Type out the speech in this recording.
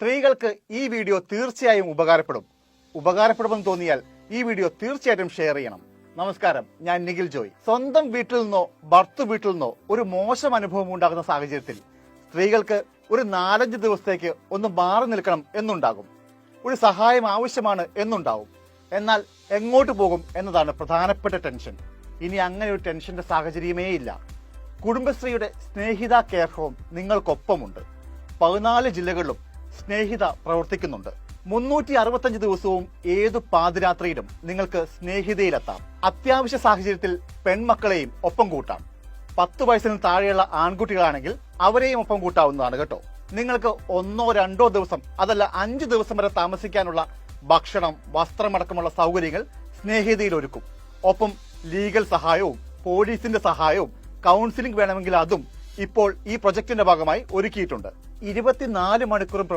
സ്ത്രീകൾക്ക് ഈ വീഡിയോ തീർച്ചയായും ഉപകാരപ്പെടുമെന്ന് തോന്നിയാൽ ഈ വീഡിയോ തീർച്ചയായിട്ടും ഷെയർ ചെയ്യണം. നമസ്കാരം, ഞാൻ നിഖിൽ ജോയ്. സ്വന്തം വീട്ടിൽ നിന്നോ ഭർത്തു വീട്ടിൽ നിന്നോ ഒരു മോശം അനുഭവം ഉണ്ടാകുന്ന സാഹചര്യത്തിൽ സ്ത്രീകൾക്ക് ഒരു 4-5 ദിവസത്തേക്ക് ഒന്ന് മാറി നിൽക്കണം എന്നുണ്ടാകും. ഒരു സഹായം ആവശ്യമാണ് എന്നുണ്ടാവും. എന്നാൽ എങ്ങോട്ട് പോകും എന്നതാണ് പ്രധാനപ്പെട്ട ടെൻഷൻ. ഇനി അങ്ങനെ ഒരു ടെൻഷന്റെ സാഹചര്യമേ ഇല്ല. കുടുംബശ്രീയുടെ സ്നേഹിത കെയർ ഹോം നിങ്ങൾക്കൊപ്പമുണ്ട്. 14 ജില്ലകളിലും സ്നേഹിത പ്രവർത്തിക്കുന്നുണ്ട്. 365 ദിവസവും ഏതു പാതിരാത്രിയിലും നിങ്ങൾക്ക് സ്നേഹിതയിലെത്താം. അത്യാവശ്യ സാഹചര്യത്തിൽ പെൺമക്കളെയും ഒപ്പം കൂട്ടാം. 10 വയസ്സിന് താഴെയുള്ള ആൺകുട്ടികളാണെങ്കിൽ അവരെയും ഒപ്പം കൂട്ടാവുന്നതാണ് കേട്ടോ. നിങ്ങൾക്ക് 1-2 ദിവസം അതല്ല 5 ദിവസം വരെ താമസിക്കാനുള്ള ഭക്ഷണം, വസ്ത്രമടക്കമുള്ള സൗകര്യങ്ങൾ സ്നേഹിതയിൽ ഒരുക്കും. ഒപ്പം ലീഗൽ സഹായവും പോലീസിന്റെ സഹായവും കൗൺസിലിംഗ് വേണമെങ്കിൽ അതും ഇപ്പോൾ ഈ പ്രൊജക്ടിന്റെ ഭാഗമായി ഒരുക്കിയിട്ടുണ്ട്. 24 മണിക്കൂറും